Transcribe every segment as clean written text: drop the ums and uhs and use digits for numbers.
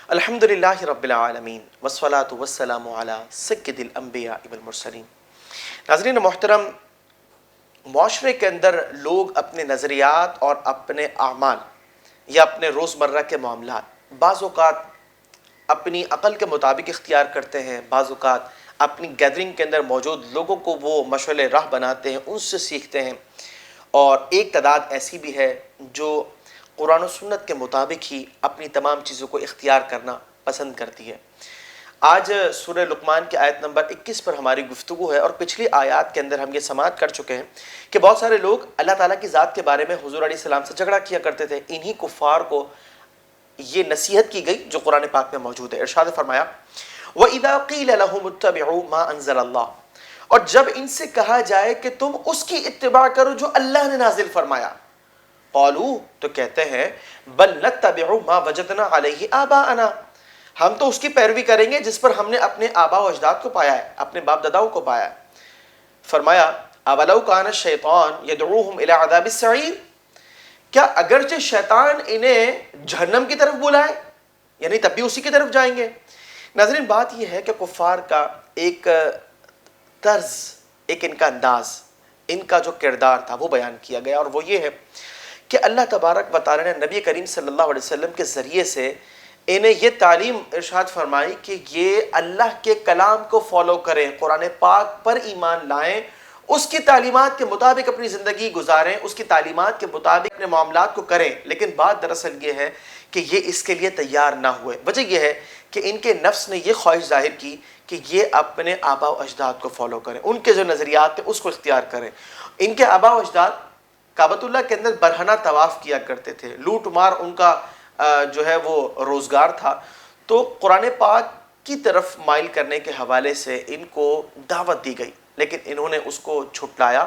الحمدللہ رب العالمین والصلاة والسلام علی سید الانبیاء والمرسلین۔ ناظرین محترم، معاشرے کے اندر لوگ اپنے نظریات اور اپنے اعمال یا اپنے روزمرہ کے معاملات بعض اوقات اپنی عقل کے مطابق اختیار کرتے ہیں، بعض اوقات اپنی گیدرنگ کے اندر موجود لوگوں کو وہ مشعل راہ بناتے ہیں، ان سے سیکھتے ہیں، اور ایک تعداد ایسی بھی ہے جو قرآن و سنت کے مطابق ہی اپنی تمام چیزوں کو اختیار کرنا پسند کرتی ہے۔ آج سورہ لقمان کی آیت نمبر 21 پر ہماری گفتگو ہے، اور پچھلی آیات کے اندر ہم یہ سماعت کر چکے ہیں کہ بہت سارے لوگ اللہ تعالیٰ کی ذات کے بارے میں حضور علیہ السلام سے جھگڑا کیا کرتے تھے۔ انہی کفار کو یہ نصیحت کی گئی جو قرآن پاک میں موجود ہے۔ ارشاد فرمایا وَإِذَا قِيلَ لَهُمُ اتَّبِعُوا مَا أَنزَلَ اللَّهُ، اور جب ان سے کہا جائے کہ تم اس کی اتباع کرو جو اللہ نے نازل فرمایا، قالوا، تو کہتے ہیں بل نتبع ما وجدنا علیہ آباءنا، ہم تو اس کی پیروی کریں گے جس پر ہم نے اپنے آبا و اجداد کو پایا ہے، اپنے باپ داداؤں کو پایا ہے۔ فرمایا اولو کان الشیطان یدعوہم الی عذاب السعیر، کیا اگرچہ شیطان انہیں جہنم کی طرف بلائے یعنی تب بھی اسی کی طرف جائیں گے۔ ناظرین، بات یہ ہے کہ کفار کا ایک طرز، ایک ان کا انداز، ان کا جو کردار تھا وہ بیان کیا گیا، اور وہ یہ ہے کہ اللہ تبارک و تعالی نے نبی کریم صلی اللہ علیہ وسلم کے ذریعے سے انہیں یہ تعلیم ارشاد فرمائی کہ یہ اللہ کے کلام کو فالو کریں، قرآن پاک پر ایمان لائیں، اس کی تعلیمات کے مطابق اپنی زندگی گزاریں، اس کی تعلیمات کے مطابق اپنے معاملات کو کریں۔ لیکن بات دراصل یہ ہے کہ یہ اس کے لیے تیار نہ ہوئے۔ وجہ یہ ہے کہ ان کے نفس نے یہ خواہش ظاہر کی کہ یہ اپنے آبا و اجداد کو فالو کریں، ان کے جو نظریات تھے اس کو اختیار کریں۔ ان کے آبا و اجداد کعبۃ اللہ کے اندر برہنہ طواف کیا کرتے تھے، لوٹ مار ان کا جو ہے وہ روزگار تھا، تو قرآن پاک کی طرف مائل کرنے کے حوالے سے ان کو دعوت دی گئی، لیکن انہوں نے اس کو جھٹلایا،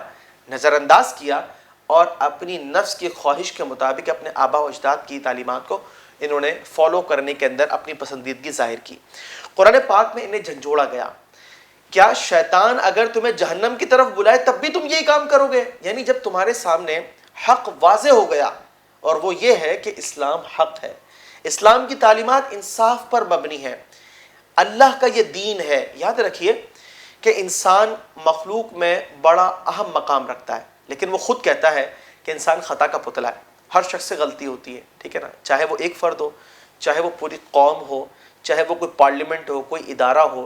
نظر انداز کیا، اور اپنی نفس کی خواہش کے مطابق اپنے آبا و اجداد کی تعلیمات کو انہوں نے فالو کرنے کے اندر اپنی پسندیدگی ظاہر کی۔ قرآن پاک میں انہیں جھنجھوڑا گیا، کیا شیطان اگر تمہیں جہنم کی طرف بلائے تب بھی تم یہی کام کرو گے؟ یعنی جب تمہارے سامنے حق واضح ہو گیا، اور وہ یہ ہے کہ اسلام حق ہے، اسلام کی تعلیمات انصاف پر مبنی ہے، اللہ کا یہ دین ہے۔ یاد رکھیے کہ انسان مخلوق میں بڑا اہم مقام رکھتا ہے، لیکن وہ خود کہتا ہے کہ انسان خطا کا پتلا ہے، ہر شخص سے غلطی ہوتی ہے، ٹھیک ہے نا؟ چاہے وہ ایک فرد ہو، چاہے وہ پوری قوم ہو، چاہے وہ کوئی پارلیمنٹ ہو، کوئی ادارہ ہو،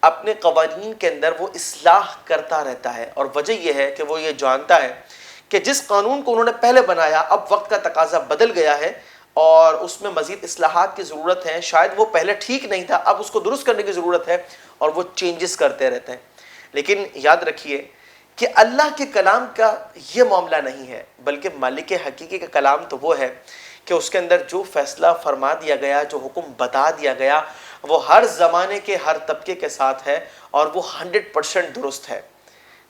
اپنے قوانین کے اندر وہ اصلاح کرتا رہتا ہے، اور وجہ یہ ہے کہ وہ یہ جانتا ہے کہ جس قانون کو انہوں نے پہلے بنایا اب وقت کا تقاضا بدل گیا ہے اور اس میں مزید اصلاحات کی ضرورت ہے، شاید وہ پہلے ٹھیک نہیں تھا، اب اس کو درست کرنے کی ضرورت ہے، اور وہ چینجز کرتے رہتے ہیں۔ لیکن یاد رکھیے کہ اللہ کے کلام کا یہ معاملہ نہیں ہے، بلکہ مالک حقیقی کا کلام تو وہ ہے کہ اس کے اندر جو فیصلہ فرما دیا گیا، جو حکم بتا دیا گیا، وہ ہر زمانے کے ہر طبقے کے ساتھ ہے، اور وہ 100% درست ہے۔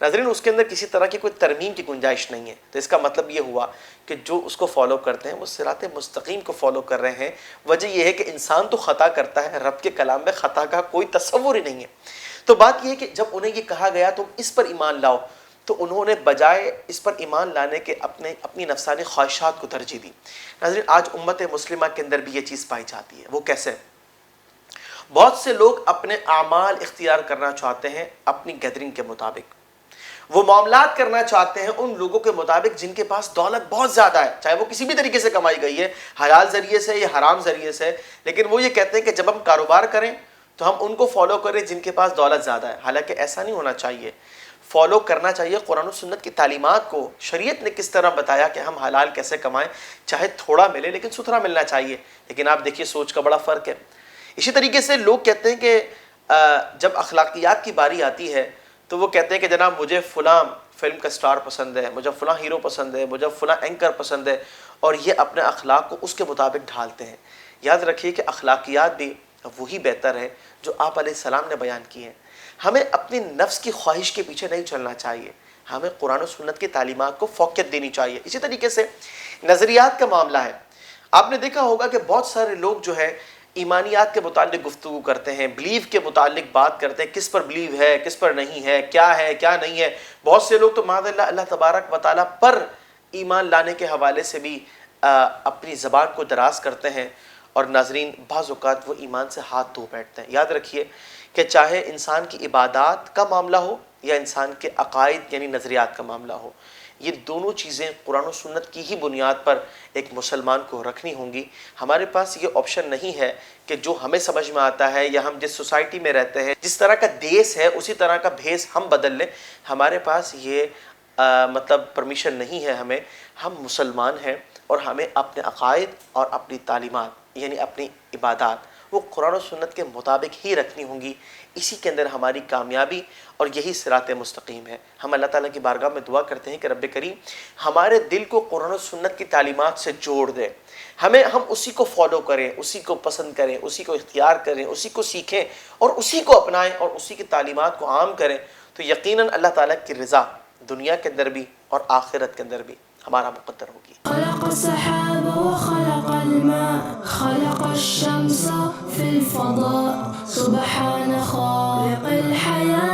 ناظرین، اس کے اندر کسی طرح کی کوئی ترمیم کی گنجائش نہیں ہے، تو اس کا مطلب یہ ہوا کہ جو اس کو فالو کرتے ہیں وہ صراط مستقیم کو فالو کر رہے ہیں۔ وجہ یہ ہے کہ انسان تو خطا کرتا ہے، رب کے کلام میں خطا کا کوئی تصور ہی نہیں ہے۔ تو بات یہ ہے کہ جب انہیں یہ کہا گیا تم اس پر ایمان لاؤ، تو انہوں نے بجائے اس پر ایمان لانے کے اپنی نفسانی خواہشات کو ترجیح دی۔ ناظرین، آج امت مسلمہ کے اندر بھی یہ چیز پائی جاتی ہے۔ وہ کیسے؟ بہت سے لوگ اپنے اعمال اختیار کرنا چاہتے ہیں اپنی گیدرنگ کے مطابق، وہ معاملات کرنا چاہتے ہیں ان لوگوں کے مطابق جن کے پاس دولت بہت زیادہ ہے، چاہے وہ کسی بھی طریقے سے کمائی گئی ہے، حلال ذریعے سے یا حرام ذریعے سے، لیکن وہ یہ کہتے ہیں کہ جب ہم کاروبار کریں تو ہم ان کو فالو کریں جن کے پاس دولت زیادہ ہے۔ حالانکہ ایسا نہیں ہونا چاہیے، فالو کرنا چاہیے قرآن و سنت کی تعلیمات کو۔ شریعت نے کس طرح بتایا کہ ہم حلال کیسے کمائیں، چاہے تھوڑا ملے لیکن ستھرا ملنا چاہیے، لیکن آپ دیکھیے سوچ کا بڑا فرق ہے۔ اسی طریقے سے لوگ کہتے ہیں کہ جب اخلاقیات کی باری آتی ہے تو وہ کہتے ہیں کہ جناب مجھے فلاں فلم کا سٹار پسند ہے، مجھے فلاں ہیرو پسند ہے، مجھے فلاں اینکر پسند ہے، اور یہ اپنے اخلاق کو اس کے مطابق ڈھالتے ہیں۔ یاد رکھیے کہ اخلاقیات بھی وہی بہتر ہے جو آپ علیہ السلام نے بیان کی ہیں۔ ہمیں اپنی نفس کی خواہش کے پیچھے نہیں چلنا چاہیے، ہمیں قرآن و سنت کی تعلیمات کو فوقیت دینی چاہیے۔ اسی طریقے سے نظریات کا معاملہ ہے۔ آپ نے دیکھا ہوگا کہ بہت سارے لوگ جو ہے ایمانیات کے متعلق گفتگو کرتے ہیں، بلیو کے متعلق بات کرتے ہیں، کس پر بلیو ہے، کس پر نہیں ہے، کیا نہیں ہے۔ بہت سے لوگ تو معاذ اللہ اللہ تبارک و تعالیٰ پر ایمان لانے کے حوالے سے بھی اپنی زبان کو دراز کرتے ہیں، اور ناظرین بعض اوقات وہ ایمان سے ہاتھ دھو بیٹھتے ہیں۔ یاد رکھیے کہ چاہے انسان کی عبادات کا معاملہ ہو یا انسان کے عقائد یعنی نظریات کا معاملہ ہو، یہ دونوں چیزیں قرآن و سنت کی ہی بنیاد پر ایک مسلمان کو رکھنی ہوں گی۔ ہمارے پاس یہ آپشن نہیں ہے کہ جو ہمیں سمجھ میں آتا ہے یا ہم جس سوسائٹی میں رہتے ہیں، جس طرح کا دیس ہے اسی طرح کا بھیس ہم بدل لیں۔ ہمارے پاس یہ مطلب پرمیشن نہیں ہے ہمیں۔ ہم مسلمان ہیں اور ہمیں اپنے عقائد اور اپنی تعلیمات یعنی اپنی عبادات وہ قرآن و سنت کے مطابق ہی رکھنی ہوں گی۔ اسی کے اندر ہماری کامیابی اور یہی صراط مستقیم ہے۔ ہم اللہ تعالیٰ کی بارگاہ میں دعا کرتے ہیں کہ رب کریم ہمارے دل کو قرآن و سنت کی تعلیمات سے جوڑ دے، ہم اسی کو فالو کریں، اسی کو پسند کریں، اسی کو اختیار کریں، اسی کو سیکھیں اور اسی کو اپنائیں اور اسی کی تعلیمات کو عام کریں، تو یقیناً اللہ تعالیٰ کی رضا دنیا کے اندر بھی اور آخرت کے اندر بھی ہمارا مقدر ہوگی۔ خلق السحاب وخلق الماء خلق الشمس في الفضاء سبحان خالق